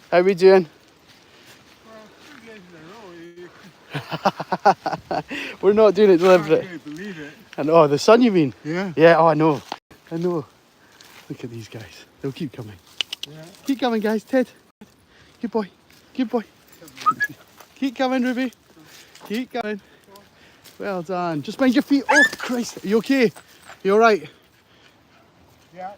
How we doing? Well, 2 days in a row, We're not doing it you can't deliberate. really believe it. And oh, the sun, you mean? Yeah. Yeah. Oh, I know. I know. Look at these guys. They'll keep coming. Yeah. Keep coming, guys. Ted. Good boy. Good boy. Keep coming, Ruby. Keep coming. Well done. Just mind your feet. Oh, Christ. Are you okay? You all right? Yeah.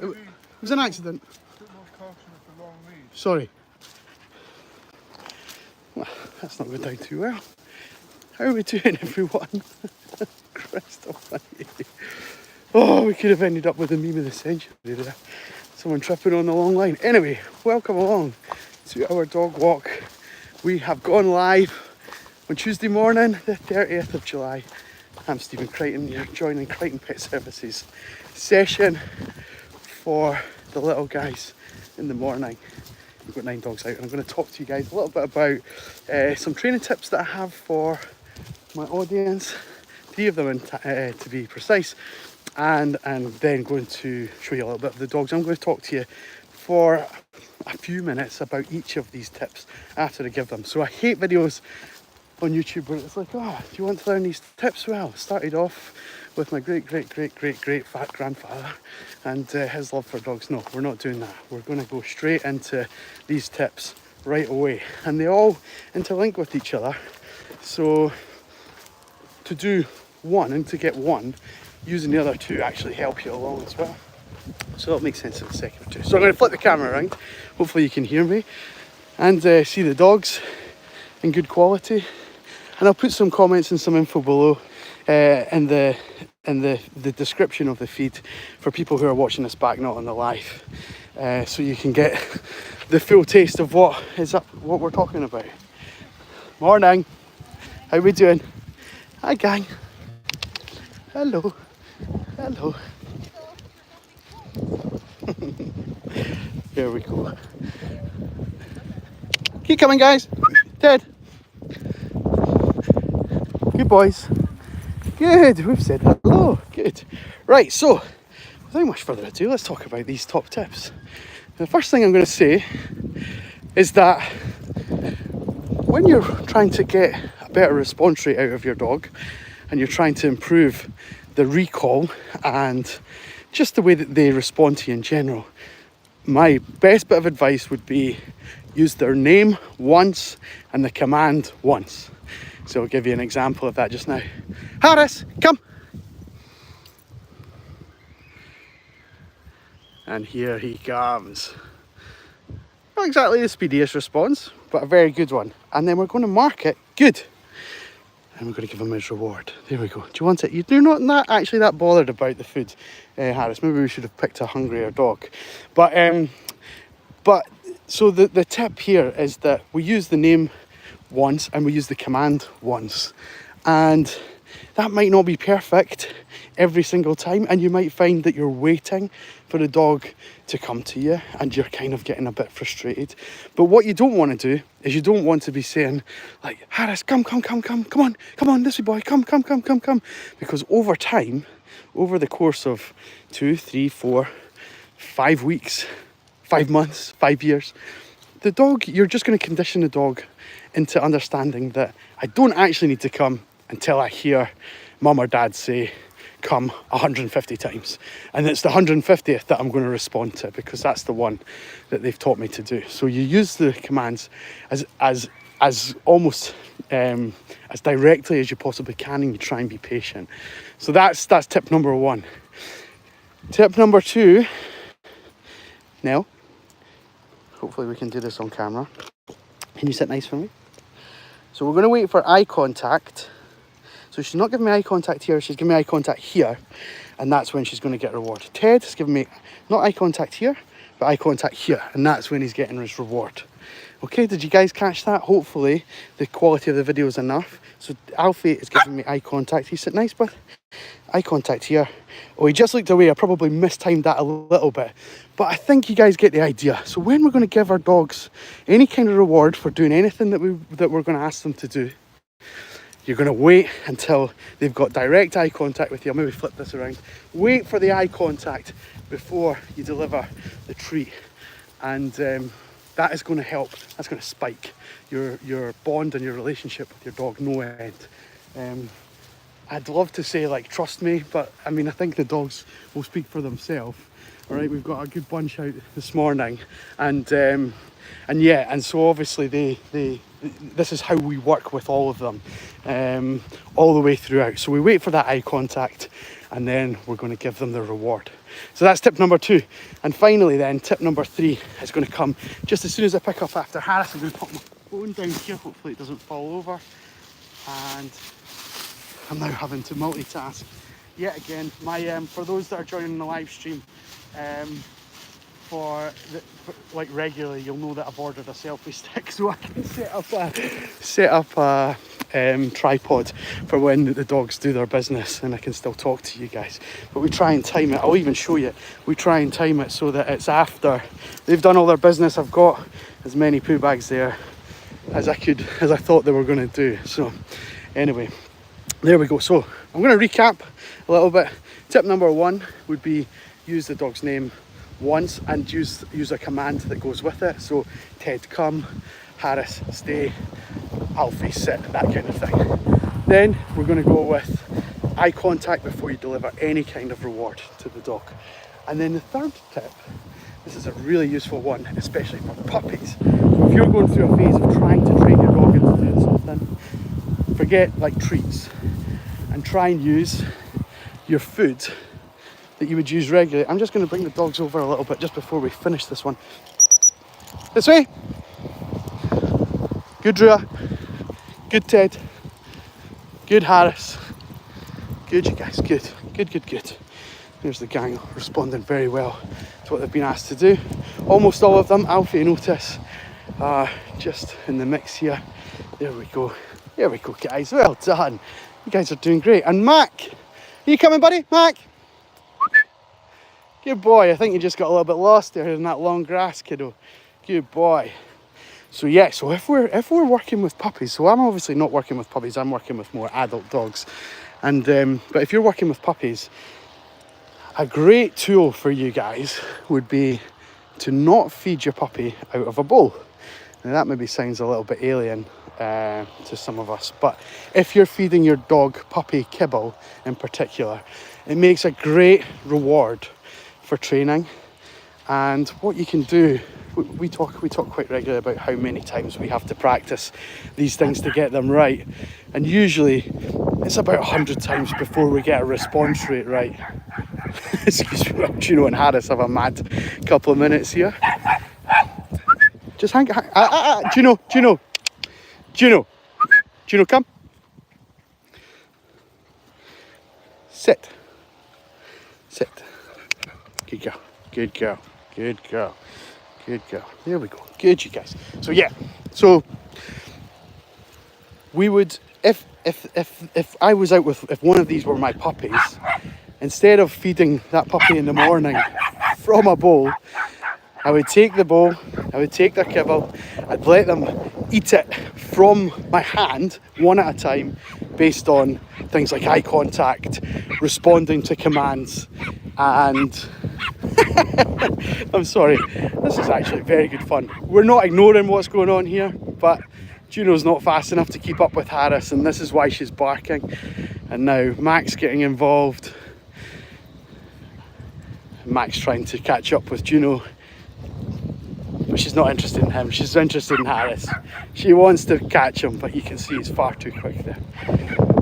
It was an accident. A bit more caution with the long lead. Sorry. Well, that's not going down too well. How are we doing, everyone? Christ almighty. Oh, we could have ended up with the meme of the century there. Someone tripping on the long line. Anyway, welcome along to our dog walk. We have gone live on Tuesday morning, the 30th of July. I'm Stephen Crighton. You're joining Crighton Pet Services session for the little guys in the morning. We've got 9 dogs out, and I'm going to talk to you guys a little bit about some training tips that I have for my audience. 3 of them to be precise, and then going to show you a little bit of the dogs. I'm going to talk to you for a few minutes about each of these tips after I give them. So I hate videos on YouTube where it's like, oh, do you want to learn these tips? Well, I started off with my great fat grandfather and his love for dogs. No, we're not doing that. We're going to go straight into these tips right away, and they all interlink with each other. So to do one and to get one, using the other 2 actually help you along as well. So that'll make sense in a second or 2. So I'm going to flip the camera around. Hopefully you can hear me and see the dogs in good quality. And I'll put some comments and some info below in the description of the feed for people who are watching this back, not on the live, so you can get the full taste of what we're talking about. Morning. How we doing? Hi, gang. Hello. Hello. Here we go. Keep coming, guys. Ted. Good boys. Good. We've said hello. Good. Right, so without much further ado, let's talk about these top tips. The first thing I'm going to say is that when you're trying to get a better response rate out of your dog and you're trying to improve the recall and just the way that they respond to you in general, my best bit of advice would be use their name once and the command once. So I'll give you an example of that just now. Harris, come! And here he comes. Not exactly the speediest response, but a very good one. And then we're going to mark it good. And we're going to give him his reward. There we go. Do you want it? You're not actually that bothered about the food, Harris. Maybe we should have picked a hungrier dog. But so the tip here is that we use the name once and we use the command once. And that might not be perfect every single time, and you might find that you're waiting for the dog to come to you and you're kind of getting a bit frustrated. But what you don't want to do is you don't want to be saying like, Harris, come on, this way boy, come. Because over time, over the course of 2, 3, 4, 5 weeks, 5 months, 5 years, the dog, you're just going to condition the dog into understanding that I don't actually need to come until I hear mum or dad say come 150 times, and it's the 150th that I'm going to respond to, because that's the one that they've taught me to do. So you use the commands as almost as directly as you possibly can, and you try and be patient. So that's tip number 1. Tip number 2. Now, hopefully we can do this on camera. Can you sit nice for me? So we're going to wait for eye contact. So she's not giving me eye contact here, she's giving me eye contact here, and that's when she's going to get reward. Ted is giving me not eye contact here, but eye contact here, and that's when he's getting his reward. Okay, did you guys catch that? Hopefully the quality of the video is enough. So Alfie is giving me eye contact. He said, nice, bud. Eye contact here. Oh, he just looked away. I probably mistimed that a little bit, but I think you guys get the idea. So when we're going to give our dogs any kind of reward for doing anything that we're going to ask them to do, you're going to wait until they've got direct eye contact with you. I'll maybe flip this around. Wait for the eye contact before you deliver the treat. and that is going to help. That's going to spike your bond and your relationship with your dog no end. I'd love to say like trust me, but I mean I think the dogs will speak for themselves. All right, we've got a good bunch out this morning, and yeah, and so obviously this is how we work with all of them, all the way throughout. So we wait for that eye contact, and then we're going to give them the reward. So that's tip number 2. And finally then, tip number 3 is going to come just as soon as I pick up after Harris. I'm going to put my phone down here, hopefully it doesn't fall over. And I'm now having to multitask yet again. For those that are joining the live stream, like regularly, you'll know that I've ordered a selfie stick, so I can set up a tripod for when the dogs do their business, and I can still talk to you guys. But we try and time it. I'll even show you. We try and time it so that it's after they've done all their business. I've got as many poo bags there as I thought they were going to do. So anyway, there we go. So I'm going to recap a little bit. Tip number 1 would be use the dog's name once and use a command that goes with it. So Ted come, Harris stay, Alfie sit, that kind of thing. Then we're going to go with eye contact before you deliver any kind of reward to the dog. And then the third tip, this is a really useful one, especially for puppies. So if you're going through a phase of trying to train your dog into doing something, forget like treats and try and use your food that you would use regularly. I'm just going to bring the dogs over a little bit just before we finish this one. This way. Good Rua. Good Ted. Good Harris. Good you guys. Good. Good. There's the gang responding very well to what they've been asked to do. Almost all of them, Alfie and Otis, are just in the mix here. There we go. There we go, guys. Well done. You guys are doing great. And Mac, are you coming, buddy? Mac? Good boy. I think you just got a little bit lost there in that long grass, kiddo. Good boy. So yeah, so if we're working with puppies, so I'm obviously not working with puppies, I'm working with more adult dogs. And but if you're working with puppies, a great tool for you guys would be to not feed your puppy out of a bowl. Now that maybe sounds a little bit alien to some of us, but if you're feeding your dog puppy kibble in particular, it makes a great reward for training. And what you can do, we talk quite regularly about how many times we have to practice these things to get them right, and usually it's about 100 times before we get a response rate right. Excuse me, Juno and Harris have a mad couple of minutes here. Just hang Juno, come. Sit. Good girl. There we go. Good, you guys. So yeah, so we would, if I was out with, if one of these were my puppies, instead of feeding that puppy in the morning from a bowl, I would take the bowl, I would take their kibble, I'd let them eat it from my hand, one at a time, based on things like eye contact, responding to commands, and I'm sorry, this is actually very good fun. We're not ignoring what's going on here, but Juno's not fast enough to keep up with Harris, and this is why she's barking. And now Mac's getting involved. Mac's trying to catch up with Juno, but she's not interested in him, she's interested in Harris. She wants to catch him, but you can see he's far too quick there.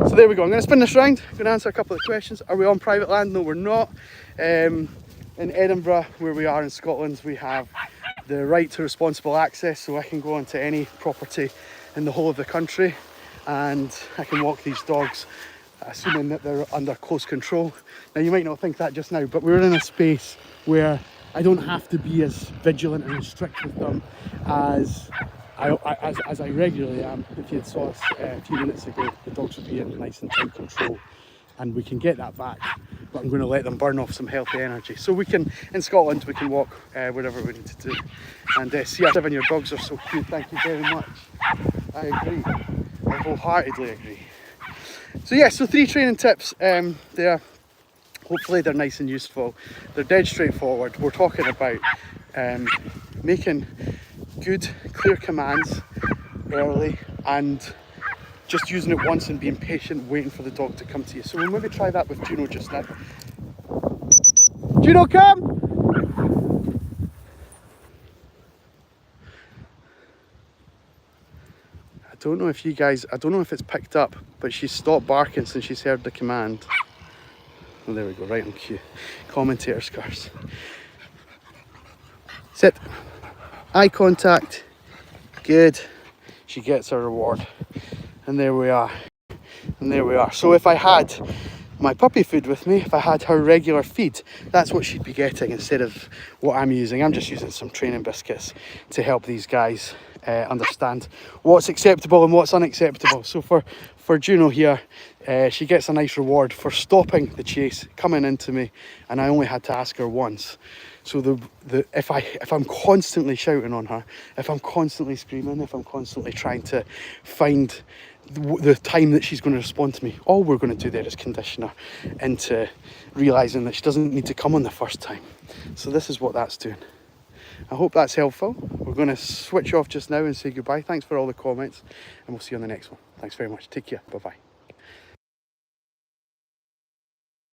So there we go, I'm going to spin this round, I'm going to answer a couple of questions. Are we on private land? No, we're not. In Edinburgh, where we are in Scotland, we have the right to responsible access, so I can go onto any property in the whole of the country and I can walk these dogs, assuming that they're under close control. Now you might not think that just now, but we're in a space where I don't have to be as vigilant and strict with them as I regularly am. If you saw us a few minutes ago, the dogs would be in nice and tight control, and we can get that back, but I'm going to let them burn off some healthy energy. So we can, in Scotland, we can walk wherever we need to do. And CR7, your dogs are so cute, thank you very much. I agree, I wholeheartedly agree. So yeah, so 3 training tips there. Hopefully they're nice and useful. They're dead straightforward. We're talking about making good, clear commands early and just using it once and being patient, waiting for the dog to come to you. So we'll maybe try that with Juno just now. Juno, come! I don't know if you guys, I don't know if it's picked up, but she's stopped barking since she's heard the command. Oh, there we go, right on cue. Commentator's curse. Sit. Eye contact. Good. She gets her reward. And there we are. And there we are. So if I had my puppy food with me, if I had her regular feed, that's what she'd be getting instead of what I'm using. I'm just using some training biscuits to help these guys understand what's acceptable and what's unacceptable. So for Juno here, she gets a nice reward for stopping the chase, coming into me, and I only had to ask her once. So if I'm constantly shouting on her, if I'm constantly screaming, if I'm constantly trying to find the time that she's going to respond to me, all we're going to do there is condition her into realising that she doesn't need to come on the first time. So this is what that's doing. I hope that's helpful. We're going to switch off just now and say goodbye. Thanks for all the comments, and we'll see you on the next one. Thanks very much. Take care. Bye-bye.